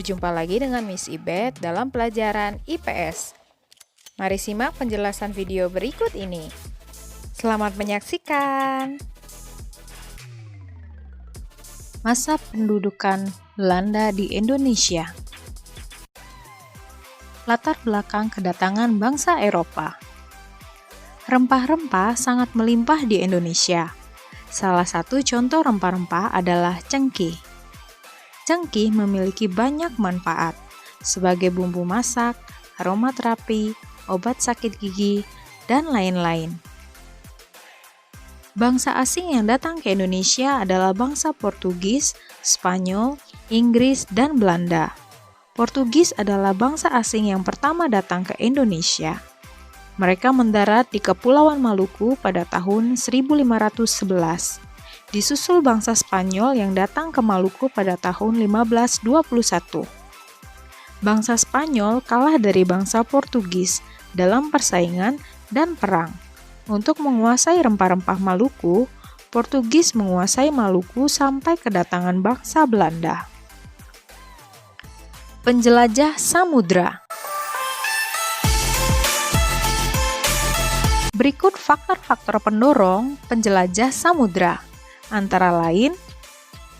Berjumpa lagi dengan Miss Ibet dalam pelajaran IPS. Mari simak penjelasan video berikut ini. Selamat menyaksikan. Masa pendudukan Belanda di Indonesia. Latar belakang kedatangan bangsa Eropa. Rempah-rempah sangat melimpah di Indonesia. Salah satu contoh rempah-rempah adalah cengkeh. Cengkeh memiliki banyak manfaat sebagai bumbu masak, aromaterapi, obat sakit gigi, dan lain-lain. Bangsa asing yang datang ke Indonesia adalah bangsa Portugis, Spanyol, Inggris, dan Belanda. Portugis adalah bangsa asing yang pertama datang ke Indonesia. Mereka mendarat di Kepulauan Maluku pada tahun 1511. Disusul bangsa Spanyol yang datang ke Maluku pada tahun 1521. Bangsa Spanyol kalah dari bangsa Portugis dalam persaingan dan perang. Untuk menguasai rempah-rempah Maluku, Portugis menguasai Maluku sampai kedatangan bangsa Belanda. Penjelajah samudra. Berikut faktor-faktor pendorong penjelajah samudra. Antara lain,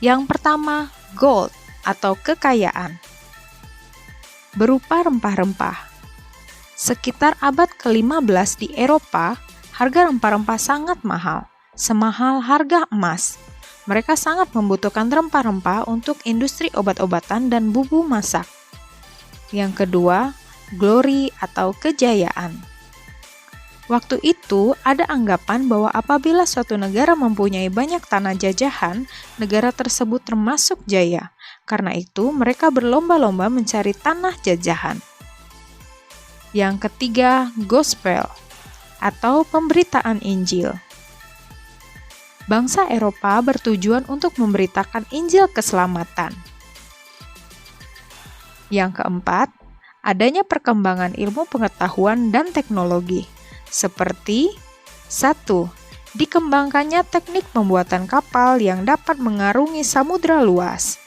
yang pertama, gold atau kekayaan. Berupa rempah-rempah. Sekitar abad ke-15 di Eropa, harga rempah-rempah sangat mahal, semahal harga emas. Mereka sangat membutuhkan rempah-rempah untuk industri obat-obatan dan bumbu masak. Yang kedua, glory atau kejayaan. Waktu itu, ada anggapan bahwa apabila suatu negara mempunyai banyak tanah jajahan, negara tersebut termasuk jaya. Karena itu, mereka berlomba-lomba mencari tanah jajahan. Yang ketiga, gospel atau pemberitaan Injil. Bangsa Eropa bertujuan untuk memberitakan Injil keselamatan. Yang keempat, adanya perkembangan ilmu pengetahuan dan teknologi. Seperti 1. Dikembangkannya teknik pembuatan kapal yang dapat mengarungi samudra luas.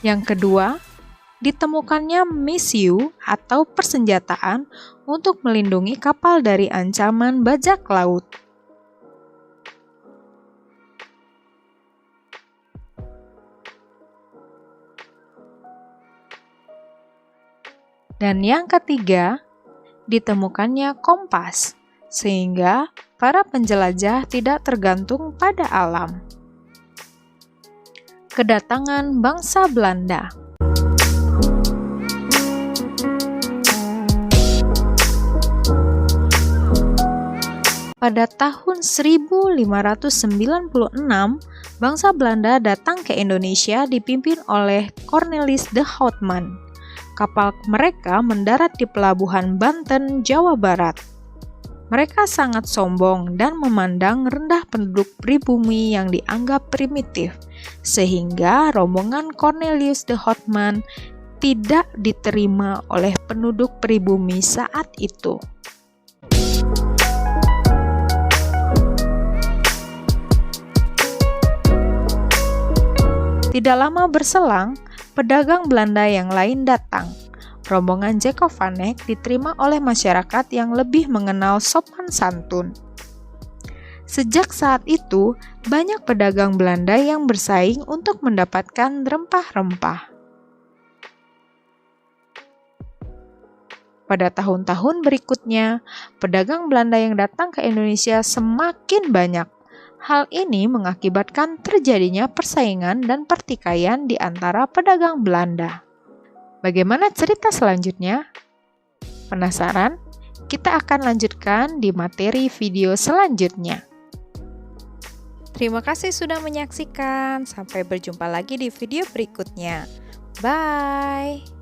Yang kedua, ditemukannya misiu atau persenjataan untuk melindungi kapal dari ancaman bajak laut. Dan yang ketiga, ditemukannya kompas, sehingga para penjelajah tidak tergantung pada alam. Kedatangan bangsa Belanda. Pada tahun 1596, bangsa Belanda datang ke Indonesia dipimpin oleh Cornelis de Houtman. Kapal mereka mendarat di pelabuhan Banten, Jawa Barat. Mereka sangat sombong dan memandang rendah penduduk pribumi yang dianggap primitif, sehingga rombongan Cornelis de Houtman tidak diterima oleh penduduk pribumi saat itu. Tidak lama berselang, pedagang Belanda yang lain datang. Rombongan Jacob van Eyck diterima oleh masyarakat yang lebih mengenal sopan santun. Sejak saat itu, banyak pedagang Belanda yang bersaing untuk mendapatkan rempah-rempah. Pada tahun-tahun berikutnya, pedagang Belanda yang datang ke Indonesia semakin banyak. Hal ini mengakibatkan terjadinya persaingan dan pertikaian di antara pedagang Belanda. Bagaimana cerita selanjutnya? Penasaran? Kita akan lanjutkan di materi video selanjutnya. Terima kasih sudah menyaksikan. Sampai berjumpa lagi di video berikutnya. Bye!